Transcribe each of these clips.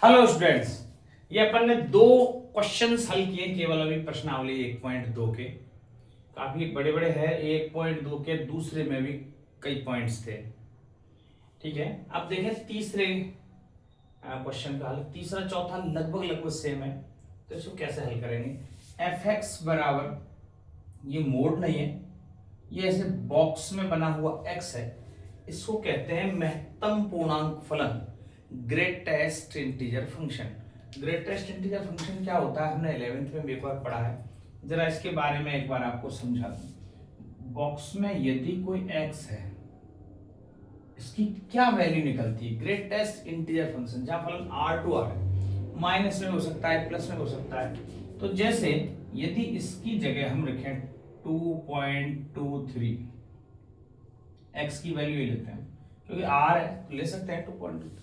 Hello students, ये अपन ने दो क्वेश्चंस हल किए केवल अभी प्रश्नावली 1.2 के। काफी बड़े बड़े हैं। 1.2 के दूसरे में भी कई पॉइंट्स थे। ठीक है, अब देखें तीसरे क्वेश्चन का हल। तीसरा चौथा लगभग लगभग सेम है, तो इसको कैसे हल करेंगे। एफ एक्स बराबर, ये मोड नहीं है, ये ऐसे बॉक्स में बना हुआ एक्स है। इसको कहते हैं महत्तम पूर्णांक फलन, greatest integer function. Greatest integer function क्या होता है, हमने 11th में भी एक बार पढ़ा है। जरा इसके बारे में एक बार आपको समझा दूं। बॉक्स में यदि कोई x है, इसकी क्या वैल्यू निकलती है, ग्रेटेस्ट इंटीजर फंक्शन, जहां फलन r टू r है, माइनस में हो सकता है, प्लस में हो सकता है। तो जैसे यदि इसकी जगह हम रखें 2.23, x की वैल्यू ही लेते हैं क्योंकि r है तो ले सकते हैं 2.23।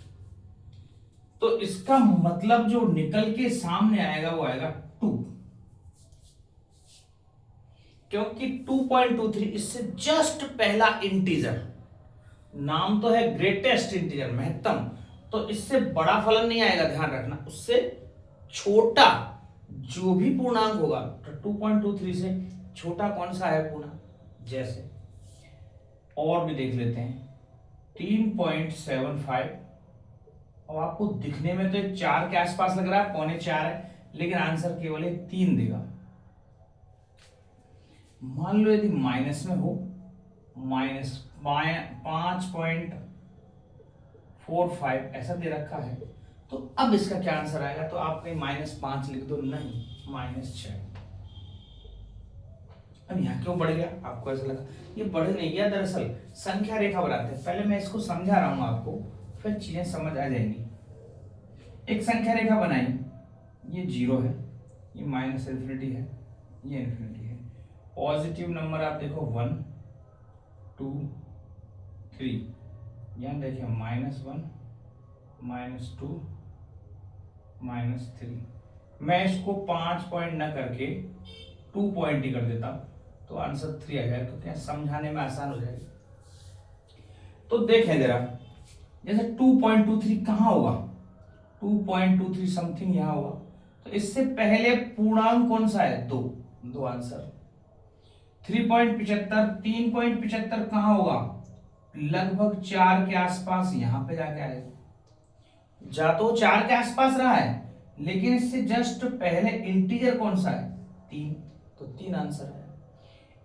तो इसका मतलब जो निकल के सामने आएगा वो आएगा 2, क्योंकि 2.23 इससे जस्ट पहला इंटीजर, नाम तो है ग्रेटेस्ट इंटीजर, महत्तम, तो इससे बड़ा फलन नहीं आएगा, ध्यान रखना। उससे छोटा जो भी पूर्णांक होगा, तो 2.23 से छोटा कौन सा है पूर्णांक। जैसे और भी देख लेते हैं, 3.75। अब आपको दिखने में तो 4 के आसपास लग रहा है, 3.25 है, लेकिन आंसर केवल 3 देगा। मान लो यदि माइनस में हो, माइनस 5.45 ऐसा दे रखा है, तो अब इसका क्या आंसर आएगा। तो आप कहीं -5 लिख दो, नहीं, -6। अब यहां क्यों बढ़ गया, आपको ऐसा लगा। ये बढ़ नहीं गया, दरअसल संख्या रेखा बनाते हैं। पहले मैं इसको समझा रहा हूं आपको, फिर चीजें समझ आ जाएंगी। एक संख्या रेखा बनाई, ये 0 है, ये -इन्फिनिटी है, ये इन्फिनिटी है। पॉजिटिव नंबर आप देखो 1 2 3, यहां देखिए -1 -2 -3। मैं इसको 5 पॉइंट ना करके 2 पॉइंट ही कर देता, तो आंसर 3 आ जाएगा, तो क्या समझाने में आसान हो जाएगा। तो देखें जरा, जैसे 2.23 कहां होगा, 2.23 समथिंग यहां होगा, तो इससे पहले पूर्णांक कौन सा है, 2 आंसर। 3.75 कहां होगा, लगभग 4 के आसपास, यहां पे जाके आएगा। जा तो 4 के आसपास रहा है, लेकिन इससे जस्ट पहले इंटीजर कौन सा है, 3, तो 3 आंसर है।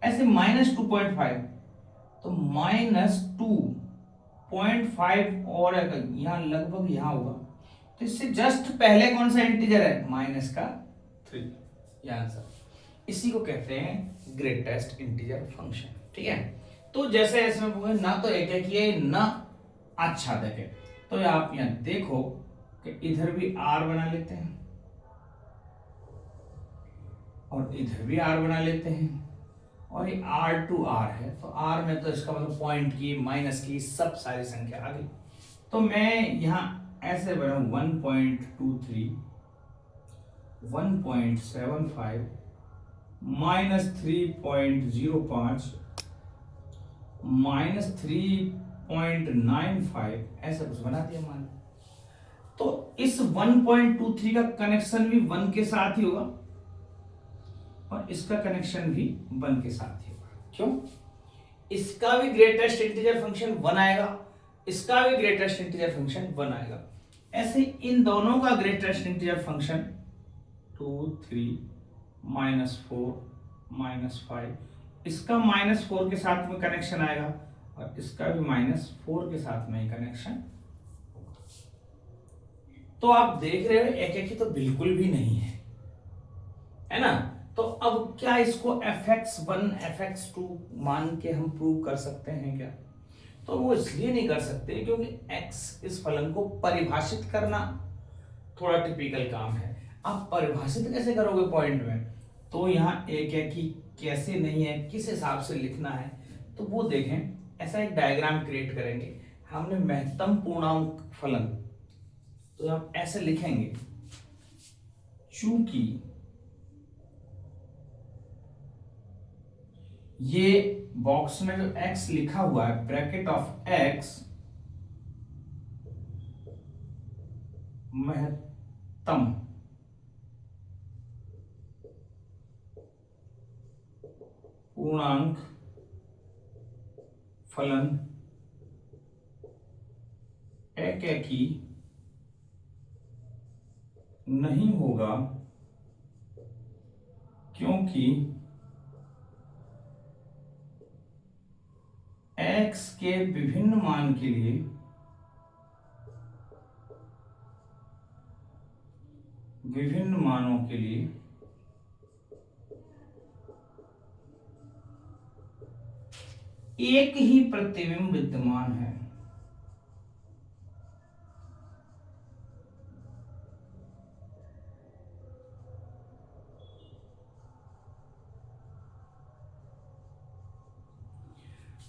ऐसे -2.5, तो -2.5 और यहां लगभग यहां होगा, तो इससे जस्ट पहले कौन सा इंटीजर है, -3, ये आंसर। इसी को कहते हैं ग्रेटेस्ट इंटीजर फंक्शन। ठीक है, तो जैसे इसमें ना तो एक एक ये ना अच्छा देखे, तो आप यहां देखो कि इधर भी r बना लेते हैं और इधर भी r बना लेते हैं, और ये r टू r है, तो r में तो इसका मतलब पॉइंट की, माइनस की, सब सारी संख्या आ गई। तो मैं यहां ऐसे बना 1.23 1.75 -3.05 -3.95 ऐसा कुछ बना दिया मान। तो इस 1.23 का कनेक्शन भी 1 के साथ ही होगा और इसका कनेक्शन भी 1 के साथ ही होगा। क्यों, इसका भी ग्रेटेस्ट इंटीजर फंक्शन 1 आएगा, इसका भी ग्रेटेस्ट इंटीजर फंक्शन 1 आएगा। ऐसे इन दोनों का ग्रेटेस्ट इंटीजर फंक्शन 2 3 -4 -5, इसका -4 के साथ में कनेक्शन आएगा और इसका भी -4 के साथ में ही कनेक्शन। तो आप देख रहे हो एक एक ही तो बिल्कुल भी नहीं है ना। तो अब क्या इसको fx1 fx2 मान के हम प्रूव कर सकते हैं क्या, तो वो इसलिए नहीं कर सकते क्योंकि x इस फलन को परिभाषित करना थोड़ा टिपिकल काम है। आप परिभाषित कैसे करोगे पॉइंट में, तो यहाँ एक है कि कैसे नहीं है, किस हिसाब से लिखना है, तो वो देखें। ऐसा एक डायग्राम क्रिएट करेंगे, हमने महत्तम पूर्णांक फलन, तो हम ऐसे लिखेंगे, चूंकि ये बॉक्स में जो x लिखा हुआ है, ब्रैकेट ऑफ x महत्तम पूर्णांक फलन एकैकी नहीं होगा, क्योंकि x के विभिन्न मान के लिए विभिन्न मानों के लिए एक ही प्रतिबिंब विद्यमान है।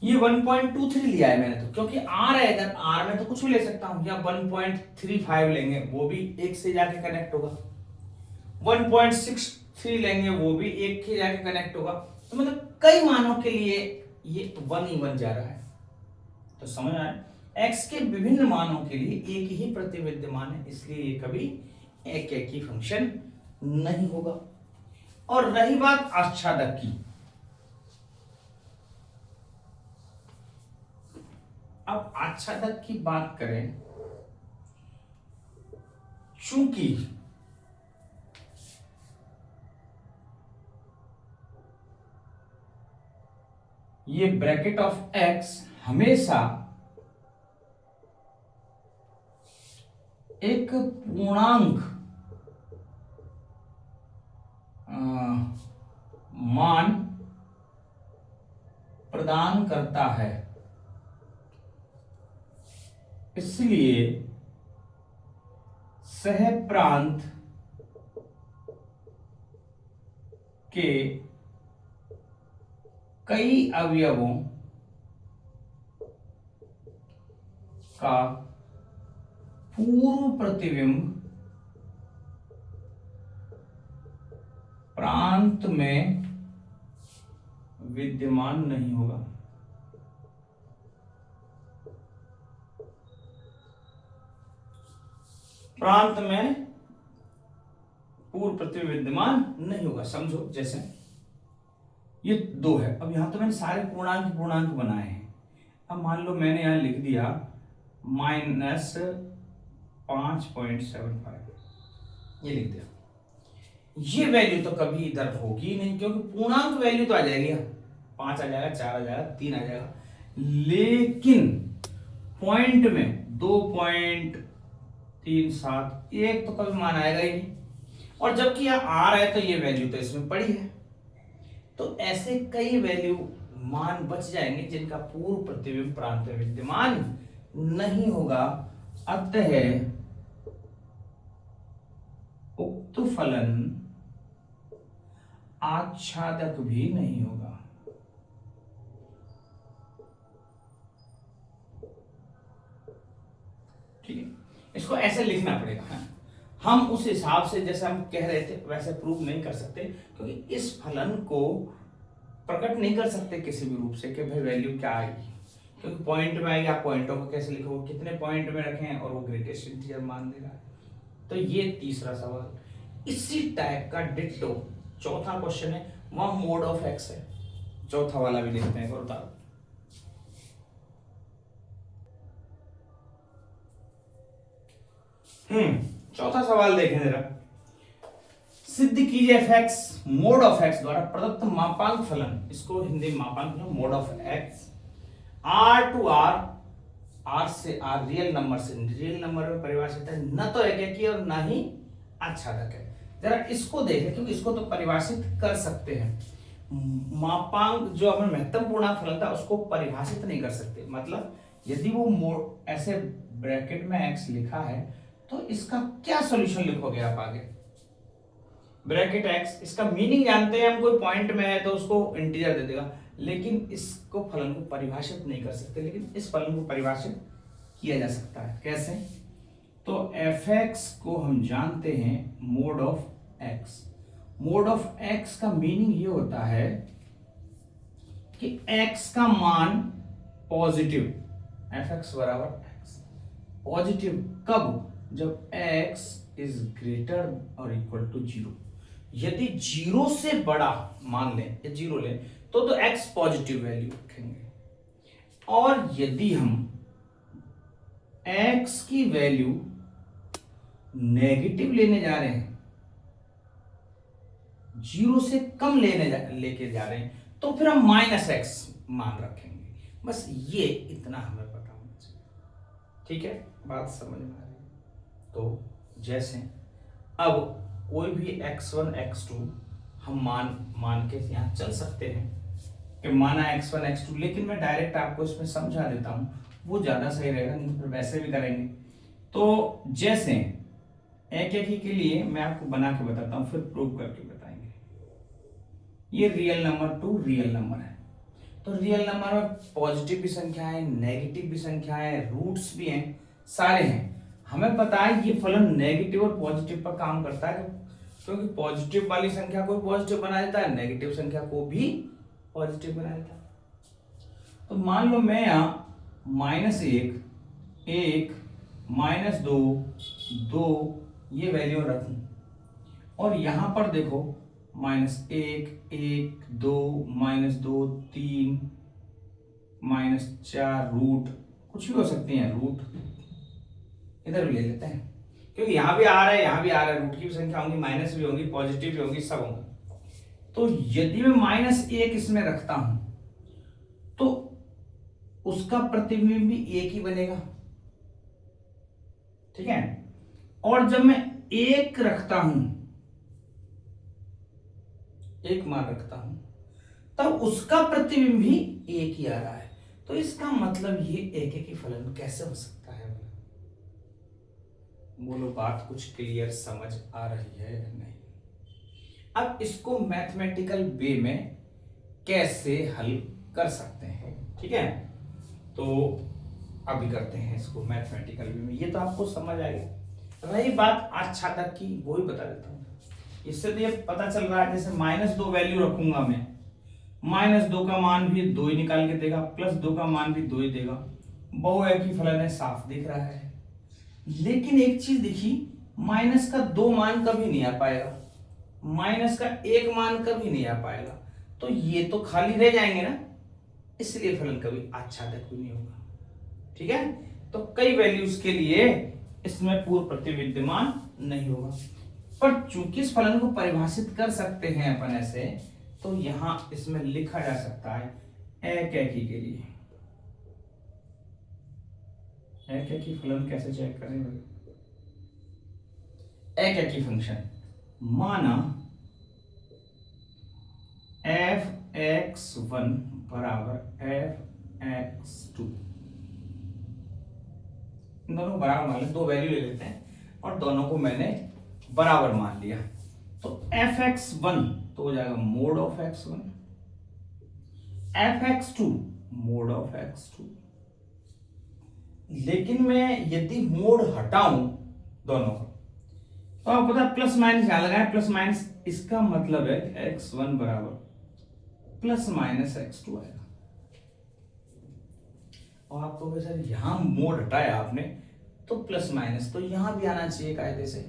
ये 1.23 लिया है मैंने, तो क्योंकि R है, इधर R में तो कुछ भी ले सकता हूं, या 1.35 लेंगे वो भी एक से जाके कनेक्ट होगा, 1.63 लेंगे वो भी एक से जाके कनेक्ट होगा। तो मतलब कई मानों के लिए ये 1 ही 1 जा रहा है। तो समझ आया, x के विभिन्न मानों के लिए एक ही प्रतिविद्यमान है, इसलिए ये कभी एक ही फंक्शन नहीं होगा। और रही बात आच्छादक की, अब आच्छादक की बात करें, चूंकि ये ब्रैकेट ऑफ x हमेशा एक पूर्णांक मान प्रदान करता है, इसलिए सहप्रांत के कई अवयवों का पूर्व प्रतिबिंब प्रांत में विद्यमान नहीं होगा। प्रांत में पूर्व प्रतिबिंब विद्यमान नहीं होगा। समझो, जैसे ये 2 है, अब यहां तो मैंने सारे पूर्णांक बनाए हैं। अब मान लो मैंने यहां लिख दिया -5.75, ये लिख दिया, ये वैल्यू तो कभी इधर होगी नहीं, क्योंकि पूर्णांक वैल्यू तो आ जाएगी, 5 आ जाएगा, 4 आ जाएगा, 3 आ जाएगा, लेकिन पॉइंट में 2.37 एक तो कभी मान आएगा ही नहीं। और जबकि यहाँ R है तो ये वैल्यू तो इसमें पड़ी है, तो ऐसे कई वैल्यू मान बच जाएंगे जिनका पूर्व प्रतिबिंब प्रांत में विद्यमान नहीं होगा। अतः उक्त फलन आच्छादक भी नहीं होगा। ठीक है, इसको ऐसे लिखना पड़ेगा। हम उस हिसाब से जैसे हम कह रहे थे वैसे प्रूव नहीं कर सकते, क्योंकि इस फलन को प्रकट नहीं कर सकते किसी भी रूप से कि भाई वैल्यू क्या आएगी, क्योंकि पॉइंट में आएगी, आप पॉइंटों को कैसे लिखोगे, कितने पॉइंट में रखें और वो ग्रेटेस्ट इंटीजर मान देगा। तो ये तीसरा सवाल। इसी टाइप का डिट्टो चौथा क्वेश्चन है, वह मोड ऑफ एक्स है। चौथा वाला भी देखते हैं, बताओ। चौथा सवाल देखें जरा। सिद्ध कीजिए f(x) मोड ऑफ x द्वारा प्रदत्त मापांक फलन, इसको हिंदी में मापांक फलन, mod of x r to r से r रियल नंबर से रियल नंबर में परिभाषित है, न तो एकैकी और न ही आच्छादक है। जरा इसको देखें, क्योंकि इसको तो परिभाषित कर सकते हैं। मापांक जो अपने महत्तम पूर्णांक फलन था उसको परिभाषित नहीं कर सकते, मतलब यदि वो मोड ऐसे ब्रैकेट में x लिखा है तो इसका क्या सॉल्यूशन लिखोगे आप आगे, ब्रैकेट x, इसका मीनिंग जानते हैं हम, कोई पॉइंट में है तो उसको इंटीजर दे देगा, लेकिन इसको फलन को परिभाषित नहीं कर सकते। लेकिन इस फलन को परिभाषित किया जा सकता है, कैसे? तो f(x) को हम जानते हैं mode of x। Mode of x का मीनिंग ये होता है कि x का मान पॉजिटिव, f(x) बराबर x पॉजिटिव कब? जब x इज ग्रेटर और इक्वल टू 0, यदि 0 से बड़ा मान लें या 0 लें तो x पॉजिटिव वैल्यू रखेंगे, और यदि हम x की वैल्यू नेगेटिव लेने जा रहे हैं, 0 से कम लेके जा रहे हैं, तो फिर हम -x मान रखेंगे। बस ये इतना हमें पता होना चाहिए। ठीक है, बात समझ में आ रही है? तो जैसे अब कोई भी x1 x2 हम मान के यहां चल सकते हैं कि माना x1 x2, लेकिन मैं डायरेक्ट आपको इसमें समझा देता हूं, वो ज्यादा सही रहेगा, नहीं तो फिर वैसे भी करेंगे। तो जैसे एक एक ही के लिए मैं आपको बना के बताता हूं, फिर प्रूव करके बताएंगे। ये real number two real number है, तो रियल नंबर में पॉजिटिव भी संख्या है, नेगेटिव भी संख्या है, रूट्स भी हैं, सारे हैं। हमें पता है ये फलन नेगेटिव और पॉजिटिव पर काम करता है, क्योंकि पॉजिटिव वाली संख्या को पॉजिटिव बना देता है, नेगेटिव संख्या को भी पॉजिटिव बना देता है। तो मान लो मैं यहाँ -1, 1, -2, 2 ये वैल्यू रखूं, और यहां पर देखो -1, 1, 2, -2, 3, -4, रूट कुछ भी हो सकती है, रूट इधर भी ले लेते हैं, क्योंकि यहां भी आ रहा है, यहां भी आ रहा है, रूट की भी संख्या होंगी, माइनस भी होंगी, पॉजिटिव भी होंगी, सब होंगी। तो यदि मैं -1 इसमें रखता हूं तो उसका प्रतिबिंब भी 1 ही बनेगा। ठीक है, और जब मैं 1 रखता हूं, 1 मान रखता हूं, तब उसका प्रतिबिंब भी 1 ही आ रहा है। तो इसका मतलब ये एक ही फलन कैसे हो सकता है? बोलो, बात कुछ क्लियर समझ आ रही है या नहीं? अब इसको मैथमेटिकल वे में कैसे हल कर सकते हैं, ठीक है? तो अभी करते हैं इसको मैथमेटिकल वे में, ये तो आपको समझ आएगा। रही बात आज तक की, वो ही बता देता हूँ। इससे तो ये पता चल रहा है, जैसे -2 वैल्यू रखूंगा मैं, -2 का मान भी 2 ही निकाल के देगा, +2 का मान भी 2 ही देगा, बहु एक ही फलन है, साफ दिख रहा है। लेकिन एक चीज देखी, माइनस का 2 मान कभी नहीं आ पाएगा, माइनस का 1 मान कभी नहीं आ पाएगा, तो ये तो खाली रह जाएंगे ना, इसलिए फलन कभी आच्छादक भी नहीं होगा। ठीक है, तो कई वैल्यूज के लिए इसमें पूर्व प्रतिविद्यमान नहीं होगा, पर चूंकि इस फलन को परिभाषित कर सकते हैं अपन ऐसे, तो यहां इसमें लिखा जा सकता है एक ही के लिए। एक ही फलन कैसे चेक करें भाई? एक ही फंक्शन माना f(x1) बराबर f(x2), इन दोनों को बराबर मान लें, 2 वैल्यू ले लेते हैं और दोनों को मैंने बराबर मान लिया। तो f(x1) तो हो जाएगा mode of x1, f(x2) mode of x2। लेकिन मैं यदि मोड हटाऊं दोनों का, तो आपको पता है प्लस माइनस यहां लगाए, प्लस माइनस, इसका मतलब है x1 बराबर ±x2 आएगा। और आपको सर यहां मोड हटाया आपने तो प्लस माइनस तो यहां भी आना चाहिए कायदे से,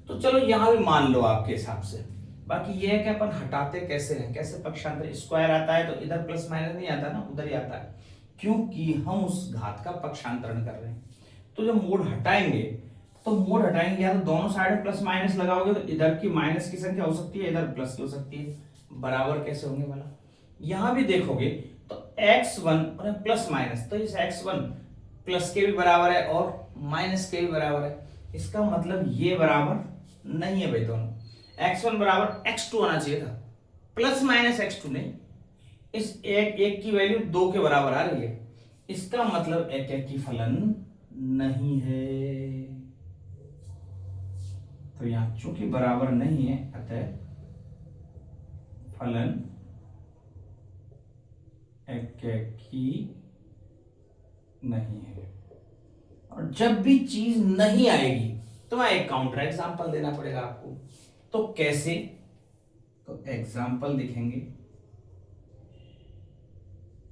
तो चलो यहां भी मान लो आपके हिसाब से। बाकी ये है कि अपन हटाते कैसे हैं, कैसे पक्षांतर, स्क्वायर आता है तो इधर प्लस माइनस नहीं आता ना, उधर ही आता है, क्योंकि हम उस घात का पक्षांतरण कर रहे हैं। तो जब मोड हटाएंगे तो मोड हटाएंगे या तो दोनों साइड में प्लस माइनस लगाओगे तो इधर की माइनस की संख्या हो सकती है, इधर प्लस की हो सकती है, बराबर कैसे होंगे वाला। यहां भी देखोगे तो x1 और प्लस माइनस, तो इस x1 प्लस के भी बराबर है और माइनस के भी बराबर है, इसका मतलब ये बराबर नहीं है भाई दोनों। x1 बराबर x2 आना चाहिए था, प्लस माइनस x2 नहीं। इस एक की वैल्यू 2 के बराबर आ रही है, इसका मतलब एक की फलन नहीं है। तो यहां चूंकि बराबर नहीं है, अतः फलन एक ही नहीं है। और जब भी चीज नहीं आएगी तो एक काउंटर एग्जांपल देना पड़ेगा आपको। तो कैसे? तो एग्जांपल लिखेंगे,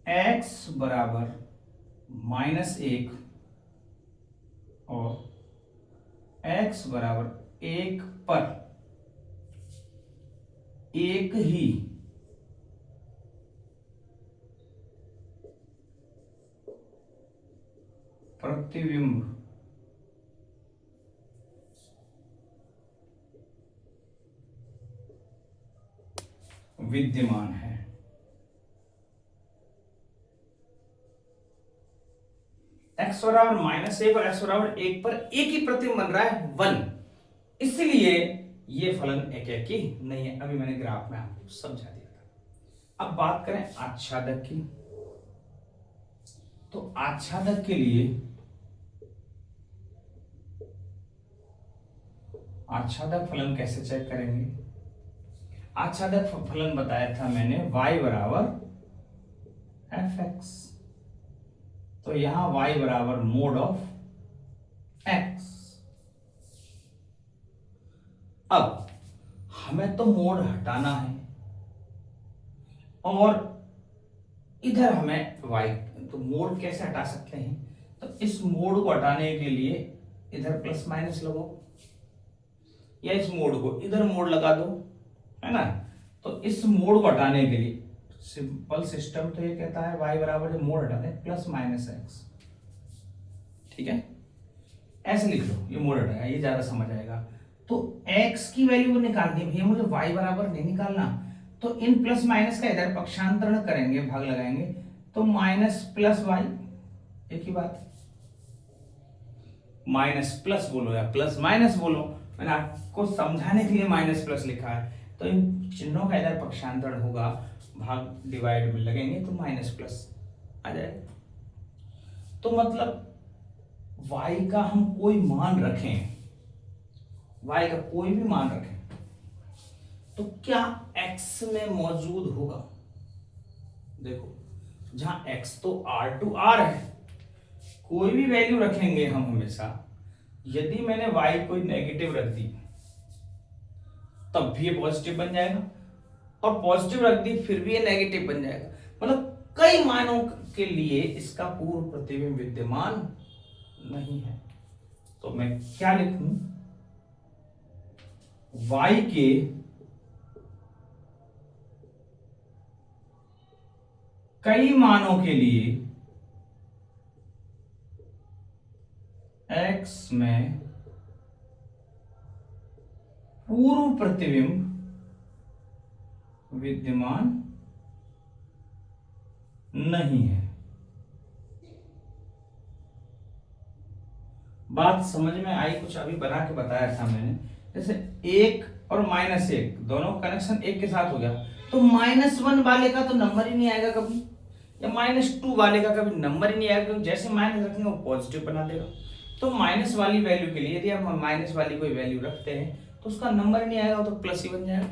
x बराबर -1 और x बराबर 1 पर एक ही प्रतिबिंब विद्यमान है। x बराबर -1 और x बराबर 1 पर एक ही प्रतिबिंब बन रहा है 1, इसलिए ये फलन एकेकी नहीं है। अभी मैंने ग्राफ में आपको समझा दिया था। अब बात करें आच्छादक की, तो आच्छादक के लिए आच्छादक फलन कैसे चेक करेंगे? आच्छादक फलन बताया था मैंने y बराबर fx, तो यहां y बराबर मोड ऑफ x। अब हमें तो मोड हटाना है और इधर हमें y, तो मोड कैसे हटा सकते हैं? तो इस मोड को हटाने के लिए इधर प्लस माइनस लगाओ, या इस मोड को इधर मोड लगा दो, है ना। तो इस मोड को हटाने के लिए सिंपल सिस्टम तो ये कहता है y बराबर जो मोड हटाते हैं प्लस माइनस एक्स, ठीक है, ऐसे लिख लो, ये मोड हटाएगा, ये ज्यादा समझ आएगा। तो x की वैल्यू निकालनी है भैया, मुझे y बराबर नहीं निकालना, तो इन प्लस माइनस का इधर पक्षांतरण करेंगे, भाग लगाएंगे, तो माइनस प्लस y, एक ही बात, माइनस प्लस बोलो या प्लस माइनस बोलो, मैंने आपको समझाने के लिए माइनस प्लस लिखा है। तो इन चिन्हों का इधर पक्षांतरण होगा, भाग डिवाइड में लगेंगे तो माइनस प्लस आ जाएगा। तो मतलब y का हम कोई मान रखें, y का कोई भी मान रखें, तो क्या x में मौजूद होगा? देखो जहां x तो R है, कोई भी वैल्यू रखेंगे हम हमेशा, यदि मैंने y कोई नेगेटिव रख दी तब भी ये पॉजिटिव बन जाएगा, और पॉजिटिव रख दी फिर भी ये नेगेटिव बन जाएगा। मतलब कई मानों के लिए इसका पूर्व प्रतिबिंब विद्यमान नहीं है। तो मैं क्या लिखूं? y के कई मानों के लिए x में पूर्व प्रतिबिंब विद्यमान नहीं है। बात समझ में आई? कुछ अभी बना के बताया था मैंने, जैसे 1 और -1 दोनों कनेक्शन एक के साथ हो गया, तो -1 वाले का तो नंबर ही नहीं आएगा कभी, या -2 वाले का कभी नंबर ही नहीं आएगा, क्योंकि जैसे माइनस रखेंगे वो पॉजिटिव बना देगा। तो माइनस वाली वैल्यू के लिए यदि हम माइनस वाली कोई वैल्यू रखते हैं तो उसका नंबर नहीं आएगा, तो प्लस ही बन जाएगा।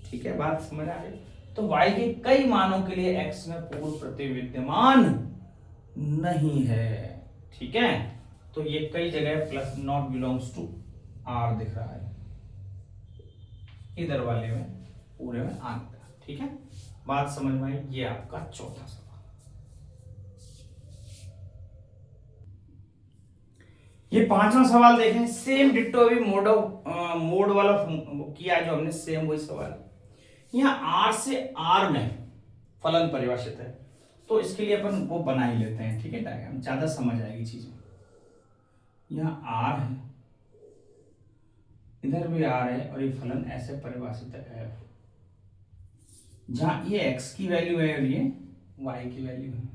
ठीक है, बात समझ आ रही? तो y के कई मानों के लिए x में पूर्व प्रतिबिंब विद्यमान नहीं है। ठीक है, तो ये कई जगह plus not belongs to r दिख रहा है, इधर वाले में पूरे में आर। ठीक है, बात समझ में आई? ये आपका चौथा सवाल। ये पांचवा सवाल देखें, सेम डिट्टो अभी मोड वाला किया जो हमने, सेम वही सवाल। यहाँ r से r में फलन परिभाषित है, तो इसके लिए अपन वो बना ही लेते हैं। ठीक है, डायग्राम ज्यादा समझ आएगी चीजें। यहाँ r है, इधर भी r है, और ये फलन ऐसे परिभाषित है f, जहां ये x की वैल्यू है और ये y की वैल्यू है।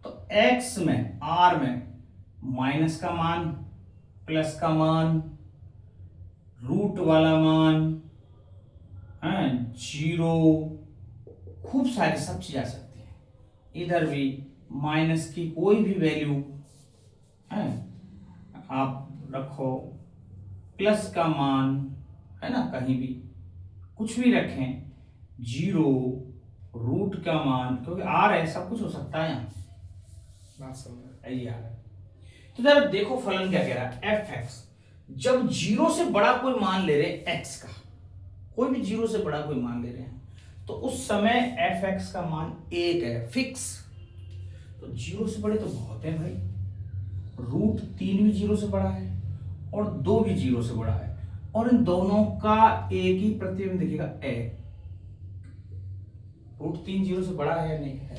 तो x में r में माइनस का मान, प्लस का मान, रूट वाला मान, है जीरो, खूब सारी सब चीज आ सकती है। इधर भी माइनस की कोई भी वैल्यू है आप रखो, प्लस का मान है ना, कहीं भी कुछ भी रखें, जीरो, रूट का मान, क्योंकि आर है, सब कुछ हो सकता है यहाँ। बात समझ आई? यार तो जरा देखो फलन क्या कह रहा है, एफ एक्स। जब जीरो से बड़ा कोई मान ले रहे एक्स का, कोई भी जीरो से बड़ा कोई मान ले रहे हैं, तो उस समय एफ एक्स का मान 1 है, फिक्स। तो जीरो से बड़े तो बहुत है भाई, रूट 3 भी जीरो से बड़ा है, और 2 भी 0 से बड़ा है, और इन दोनों का एक ही प्रतिबिंब दिखेगा ए। रूट 3 0 से बड़ा है या नहीं है,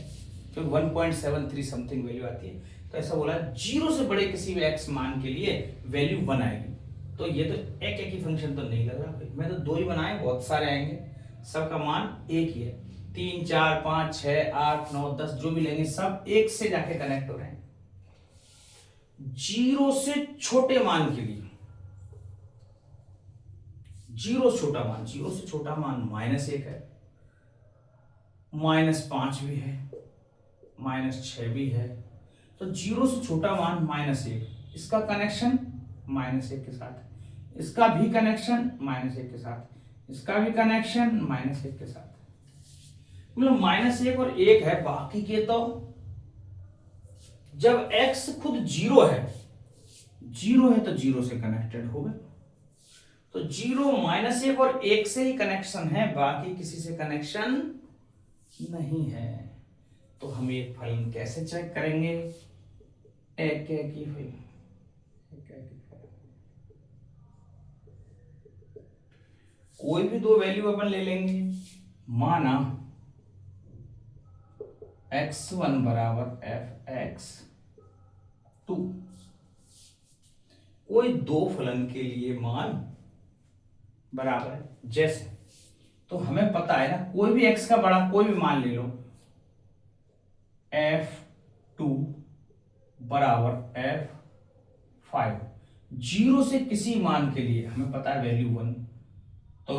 तो 1.73 समथिंग वैल्यू आती है। तो ऐसा बोला 0 से बड़े किसी भी x मान के लिए वैल्यू 1 आएगी। तो ये तो एक ही फंक्शन तो नहीं लग रहा भाई, मैं तो 2 ही बनाए, बहुत सारे आएंगे, सबका मान एक ही है। 3 4 5 6 8 9 10 जो भी लेंगे सब एक से जाके कनेक्ट हो रहे हैं। 0 से छोटे मान के लिए, 0 से छोटा मान, 0 से छोटा मान -1 है, -5 भी है, -6 भी है। तो 0 से छोटा मान -1, इसका कनेक्शन -1 के साथ, इसका भी कनेक्शन -1 के साथ, इसका भी कनेक्शन -1 के साथ, मतलब -1 और 1 है। बाकी के तो जब x खुद 0 है, 0 है तो 0 से कनेक्टेड हो गए। तो 0 -1 और 1 से ही कनेक्शन है, बाकी किसी से कनेक्शन नहीं है। तो हम ये फलन कैसे चेक करेंगे? एक ही फलन, कोई भी 2 वैल्यू अपन ले लेंगे, माना x1 बराबर fx2, कोई 2 फलन के लिए मान बराबर है, जैसे तो हमें पता है ना, कोई भी x का बड़ा कोई भी मान ले लो, f2 बराबर f5, 0 से किसी मान के लिए हमें पता है वैल्यू 1, तो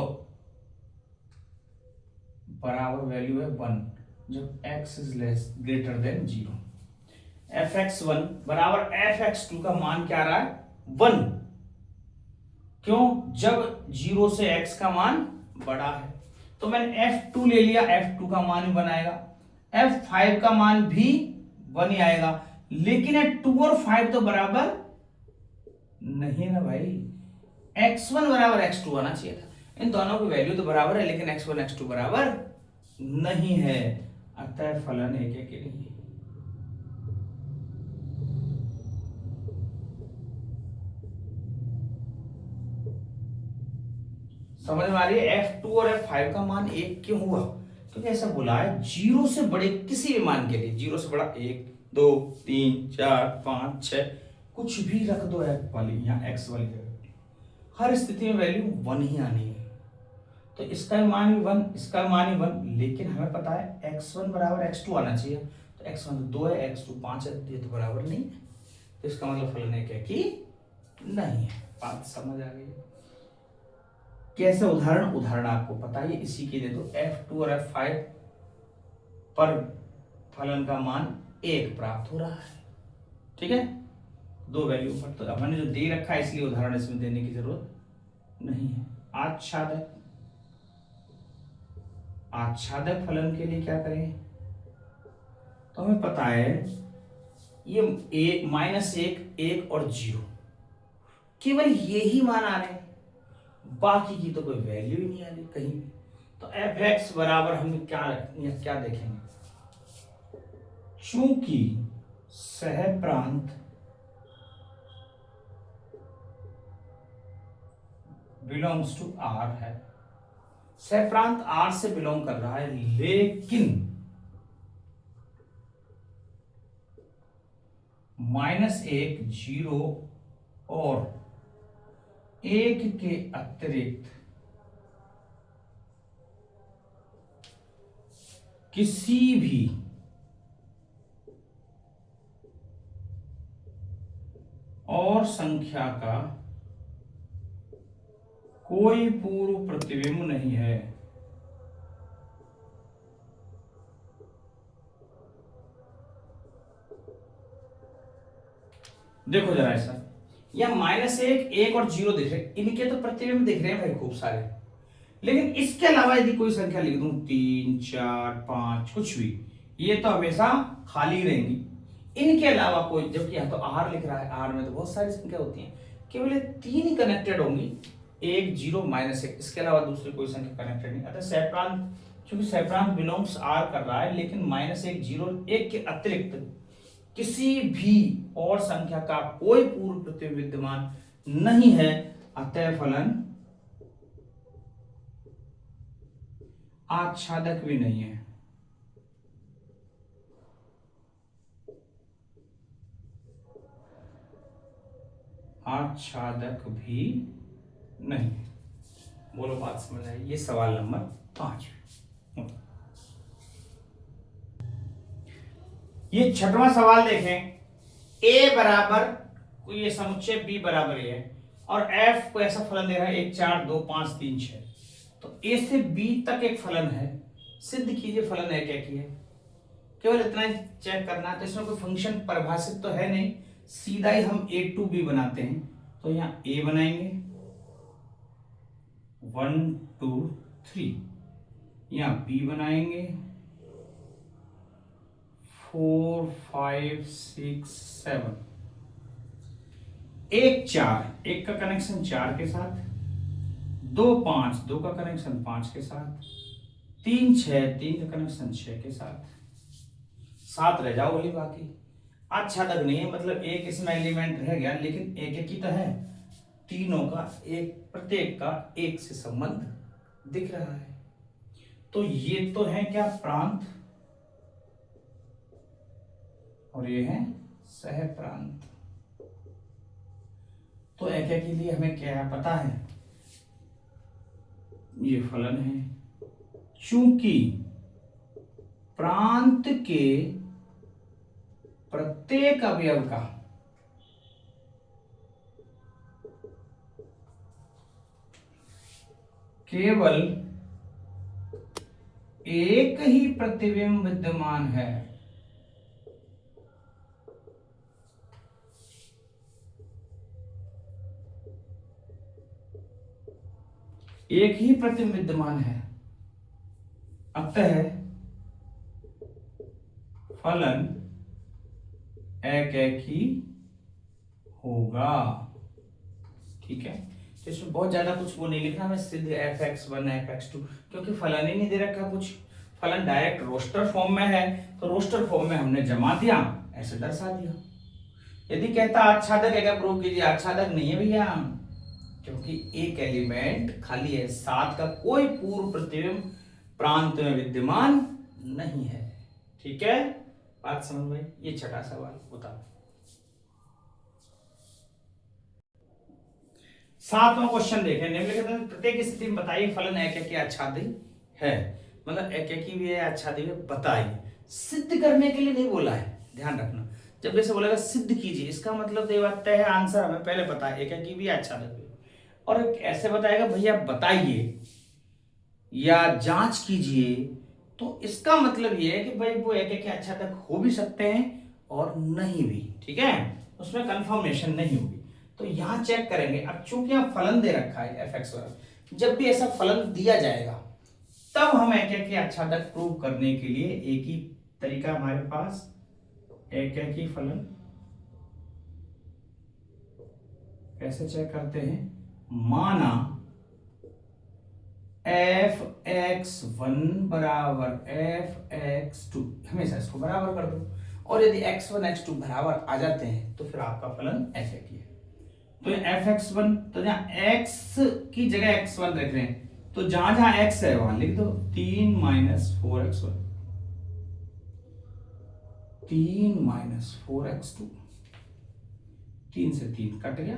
बराबर वैल्यू है 1 जब x is less greater than 0। fx1 बराबर fx2 का मान क्या आ रहा है? 1। क्यों? जब 0 से x का मान बड़ा है। तो मैंने f2 ले लिया, f2 का मान भी बनाएगा, f5 का मान भी 1 ही आएगा, लेकिन ये 2 और 5 तो बराबर नहीं है ना भाई। x1 बराबर x2 आना चाहिए था, इन दोनों की वैल्यू तो बराबर है, लेकिन x1 x2 बराबर नहीं है, अतः फलन एक के नहीं। समझ में आ रही है? f2 और f5 का मान 1 क्यों हुआ? क्योंकि ऐसा बोला है 0 से बड़े किसी भी मान के लिए, 0 से बड़ा 1 2 3 4 5 6 कुछ भी रख दो f वाली, यहाँ x वाली जगह, हर स्थिति में वैल्यू 1 ही आनी है। तो इसका मान भी 1, इसका मान भी 1, लेकिन हमें पता है x1 बराबर x2 आना चाहिए, तो x1 तो 2 है, x2 5 है, ये तो बराबर नहीं है, तो इसका मतलब फलन एक है कि नहीं है। बात समझ आ गई? कैसे? उदाहरण आपको पता है, इसी के लिए तो f2 और f5 पर फलन का मान 1 प्राप्त हो रहा है, ठीक है, 2 वैल्यू पर। तो हमने जो दे रखा है इसलिए उदाहरण इसमें देने की जरूरत नहीं है। आच्छादक फलन के लिए क्या करें? तो हमें पता है ये -1 और 0, केवल ये ही मान आ रहे हैं, बाकी की तो कोई वैल्यू ही नहीं आ रही कहीं भी। तो fx बराबर हम क्या देखेंगे? चूंकि सहप्रांत बिलोंग्स टू R है, सहप्रांत R से बिलोंग कर रहा है, लेकिन -1 0 और 1 के अतिरिक्त किसी भी और संख्या का कोई पूर्व प्रतिबिंब नहीं है। देखो जरा ऐसा, या -1 1 और 0 दिख रहे, इनके तो प्रतिबिंब दिख रहे हैं भाई खूब सारे, लेकिन इसके अलावा यदि कोई संख्या लिख दूं 3 4 5 कुछ भी, ये तो हमेशा खाली रहेंगी। इनके अलावा कोई, जबकि यहाँ तो R लिख रहा है, R में तो बहुत सारी संख्या होती हैं, केवल ये 3 ही कनेक्टेड होंगी, 1 0 -1, इसके अलावा दूसरी कोई संख्या कनेक्टेड नहीं। अतः सहप्रांत, क्योंकि सहप्रांत बिलोंग्स R कर रहा है, लेकिन -1 0 1 के अतिरिक्त किसी भी और संख्या का कोई पूर्व प्रतिबिंब विद्यमान नहीं है, अतः फलन आच्छादक भी नहीं है। आच्छादक भी नहीं। बोलो बात समझ आई? ये सवाल नंबर 5। ये छठवां सवाल देखें। a बराबर ये समुच्चय b बराबर है और f को ऐसा फलन दे रहा है 1 4 2 5 3 6। तो a से b तक एक फलन है, सिद्ध कीजिए फलन है क्या की है। केवल इतना ही चेक करना है। तो इसमें कोई फंक्शन परिभाषित तो है नहीं, सीधा ही हम a to b बनाते हैं। तो यहाँ a बनाएंगे 1 2 3, यहाँ b बनाएंगे 4 5 6 7। एक 4, एक का कनेक्शन 4 के साथ, 2 5, 2 का कनेक्शन 5 के साथ, 3 6, 3 का कनेक्शन 6 के साथ, 7 रह जाओ वही बाकी। आच्छादक नहीं है, मतलब एक इसमें एलिमेंट रह गया, लेकिन एक एक ही तो है। तीनों का एक, प्रत्येक का एक से संबंध दिख रहा है। तो ये तो है क्या, प्रांत, और ये है सह प्रांत। तो एक के लिए हमें क्या पता है, ये फलन है। चूंकि प्रांत के प्रत्येक अवयव का केवल एक ही प्रतिबिंब विद्यमान है, एक ही प्रतिबिंब विद्यमान है, अतः फलन एक ही होगा। ठीक है, तो इसमें बहुत ज्यादा कुछ वो नहीं लिखना, हमें सिद्ध fx1 fx2, क्योंकि फलन ही नहीं दे रखा कुछ। फलन डायरेक्ट रोस्टर फॉर्म में है, तो रोस्टर फॉर्म में हमने जमा दिया, ऐसे दर्शा दिया। यदि कहता आच्छादक है क्या, प्रूव कीजिए, आच्छादक नहीं है भैया, क्योंकि एक एलिमेंट खाली है, 7 का कोई पूर्व प्रतिबिंब प्रांत में विद्यमान नहीं है। ठीक है, बात समझ में? ये छठा सवाल बताओ। 7वां क्वेश्चन देखें। निम्नलिखित में प्रत्येक स्थिति में बताइए फलन एक की आच्छादी है, मतलब एक की भी है, आच्छादी भी बताइए। सिद्ध करने के लिए नहीं बोला है, ध्यान रखना। जब जैसे बोलेगा सिद्ध कीजिए, इसका मतलब ये बात तय है, आंसर हमें पहले पता है, एक की भी आच्छादक भी। और ऐसे बताएगा भैया बताइए या जांच कीजिए, तो इसका मतलब ये है कि भाई वो एक के आच्छादक हो भी सकते हैं और नहीं भी। ठीक है, उसमें कंफर्मेशन नहीं होगी। तो यहां चेक करेंगे। अब चूंकि यहां फलन दे रखा है fx वाला, जब भी ऐसा फलन दिया जाएगा तब हम एक के आच्छादक प्रूव करने के लिए एक ही तरीका हमारे पास, एक ही फलन कैसे चेक करते हैं। माना fx1 बराबर fx2, हमेशा इसको बराबर कर दो, और यदि x1 x2 बराबर आ जाते हैं तो फिर आपका फलन एक ही है। तो fx1, तो जहां x की जगह x1 रख रहे हैं, तो जहां जहां x है वहां लिख दो 3 - 4x1, 3 - 4x2, 3 से 3 कट गया,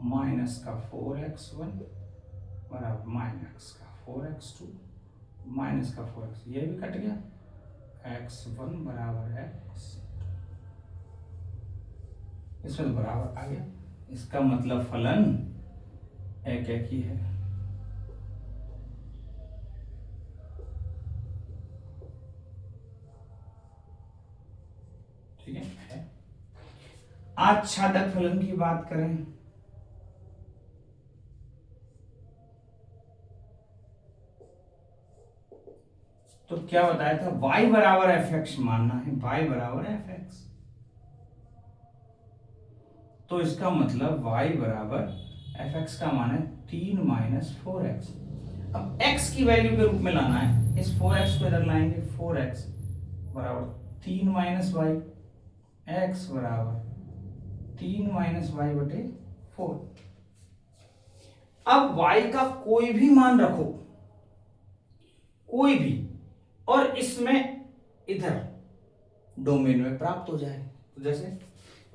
माइनस का 4x1 बराबर माइनस का 4x2, माइनस का 4x, ये भी कट गया, x1 बराबर x, इसमें तो बराबर आ गया। इसका मतलब फलन एक ही है। ठीक है, आच्छादक फलन की बात करें तो क्या बताया था, y बराबर fx मानना है, y बराबर fx। तो इसका मतलब y बराबर fx का मान है 3 - 4x। अब x की वैल्यू के रूप में लाना है, इस 4x को इधर लाएंगे, 4x बराबर 3 - y, x बराबर 3 - y बटे 4। अब y का कोई भी मान रखो, कोई भी, और इसमें इधर डोमेन में प्राप्त हो जाए। तो जैसे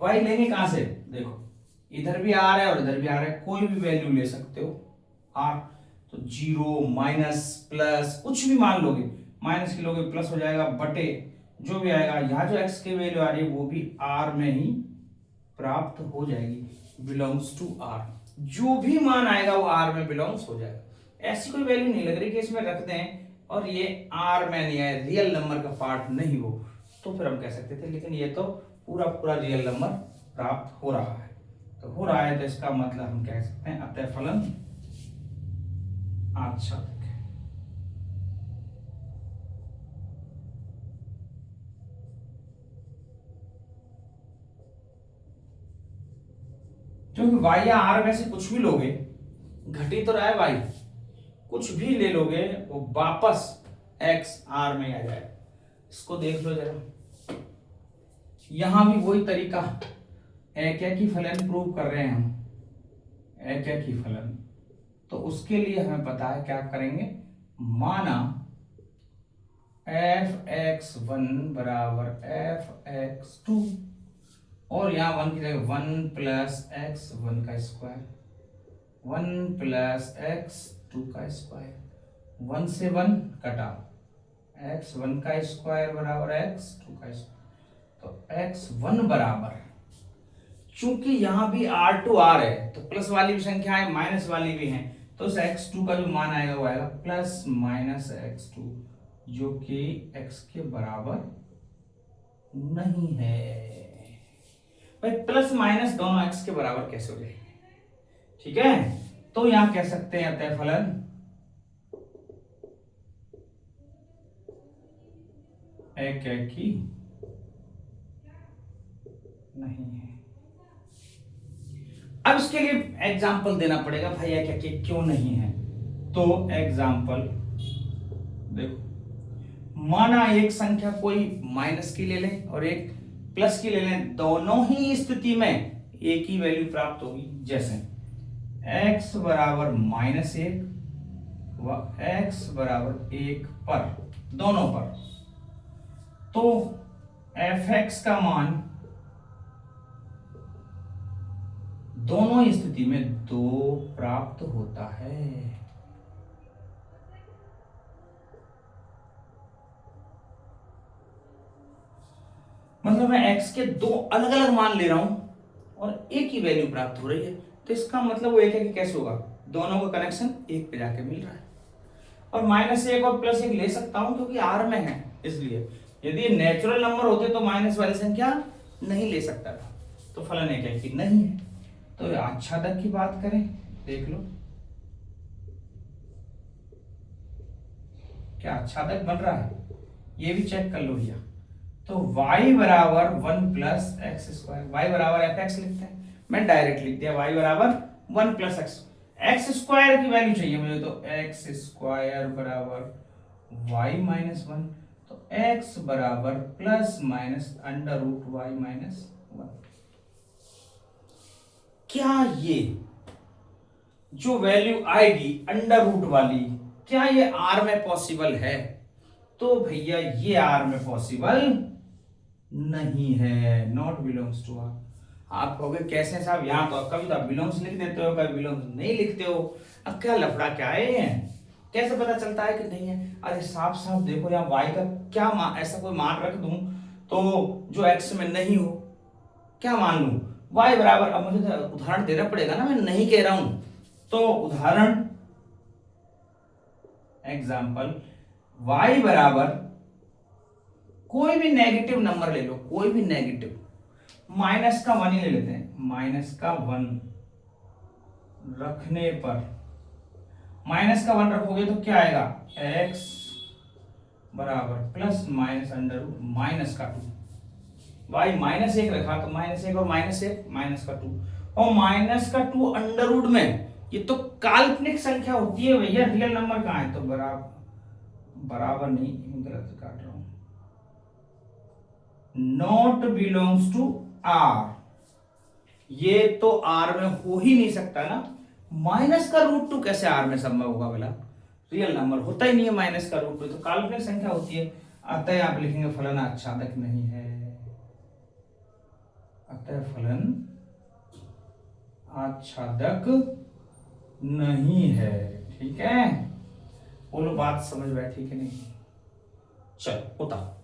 y लेंगे कहां से, देखो इधर भी आ रहा है और इधर भी आ रहा है, कोई भी वैल्यू ले सकते हो r। तो 0 माइनस प्लस कुछ भी मान लोगे, माइनस की लोगे प्लस हो जाएगा, बटे जो भी आएगा। यहाँ जो x की वैल्यू आ रही है वो भी r में ही प्राप्त हो जाएगी, बिलोंग्स टू r। जो भी मान आएगा वो r में बिलोंग्स हो जाएगा। ऐसी कोई वैल्यू नहीं लग रही कि इसमें रख दें और ये r में नहीं आए, रियल नंबर का पार्ट नहीं हो, तो फिर हम कह सकते थे। लेकिन ये तो पूरा पूरा रियल नंबर प्राप्त हो रहा है, तो हो रहा है, तो इसका मतलब हम कह सकते हैं अतः फलन आच्छादित। क्योंकि y या r में से कुछ भी लोगे, घटी तो रहा है y, कुछ भी ले लोगे वो वापस x r में आ जाए। इसको देख लो जरा, यहां भी वही तरीका, एक ही फलन प्रूव कर रहे हैं हम, एक ही फलन। तो उसके लिए हमें पता है क्या करेंगे, माना f(x1) बराबर f(x2) और यहाँ 1 की जगह 1 प्लस x1 का स्क्वायर, 1 प्लस x2 का स्क्वायर, 1 से 1 कटा, x1 का स्क्वायर बराबर x2 का स्क्वायर। तो x1 बराबर, चूंकि यहां भी r है तो प्लस वाली भी संख्या है, माइनस वाली भी है, तो उस x2 का जो मान आएगा वो आएगा प्लस माइनस x2, जो कि x के बराबर नहीं है। भाई प्लस माइनस दोनों x के बराबर कैसे हो जाएंगे, ठीक है। तो यहां कह सकते हैं अतः फलन एक ही नहीं है। अब इसके लिए एग्जाम्पल देना पड़ेगा, भाई एक क्यों नहीं है। तो एग्जाम्पल देखो, माना एक संख्या कोई माइनस की ले लें और एक प्लस की ले लें, दोनों ही स्थिति में एक ही वैल्यू प्राप्त होगी। जैसे x बराबर -1 व x बराबर 1 पर, दोनों पर, तो f(x) का मान दोनों स्थिति में 2 प्राप्त होता है। मतलब मैं x के 2 अलग अलग मान ले रहा हूं और एक ही वैल्यू प्राप्त हो रही है, तो इसका मतलब वो एक है कि कैसे होगा, दोनों का कनेक्शन एक पे जाके मिल रहा है। और -1 और +1 ले सकता हूं क्योंकि r में है, इसलिए। यदि नेचुरल नंबर होते तो माइनस वाली संख्या नहीं ले सकता था, तो फलन एक है कि नहीं है। तो आच्छादक की बात करें, देख लो क्या आच्छादक बन रहा है, ये भी चेक कर लो भैया। तो y बराबर 1 प्लस एक्स स्क्वायर, y बराबर f(x) लिखते हैं, मैं डायरेक्ट लिख दिया y बराबर 1 प्लस एक्स स्क्वायर की वैल्यू चाहिए मुझे, तो एक्स स्क्वायर बराबर y -1, तो x बराबर plus minus under root y -1। क्या ये जो वैल्यू आएगी अंडर रूट वाली, क्या ये r में पॉसिबल है? तो भैया ये r में पॉसिबल नहीं है, नॉट बिलोंग्स टू r। आप कहोगे कैसे साहब, यहां तो कभी तो बिलोंग्स लिख देते हो, कभी बिलोंग्स नहीं लिखते हो, अब क्या लफड़ा क्या है, कैसे पता चलता है कि नहीं है? अरे साफ साफ देखो, यहाँ y का क्या ऐसा कोई मान रख दूं तो जो x में नहीं हो, क्या मान लूं? y बराबर, अब मुझे उदाहरण देना पड़ेगा ना, मैं नहीं कह रहा हूं, तो उदाहरण एग्जाम्पल, y बराबर कोई भी नेगेटिव नंबर ले लो, कोई भी नेगेटिव, माइनस का 1 ही ले लेते हैं, माइनस का 1 रखने पर, माइनस का 1 रखोगे तो क्या आएगा, x बराबर plus minus under root minus का 2। y -1 रखा तो -1 और -1 माइनस का 2, और माइनस का 2 अंडर रूट में, ये तो काल्पनिक संख्या होती है भैया, रियल नंबर कहां है? तो बराबर नहीं, गलत काट रहा हूं, नॉट बिलोंग्स टू r। ये तो आर में हो ही नहीं सकता ना, माइनस का रूट टू कैसे आर में संभव होगा भला, रियल नंबर होता ही नहीं है माइनस का रूट टू, तो काल्पनिक संख्या होती है। अतः आप लिखेंगे फलन आच्छादक नहीं है, अतः फलन आच्छादक नहीं है। ठीक है, बोलो बात समझ बैठी कि नहीं? चलो बताओ।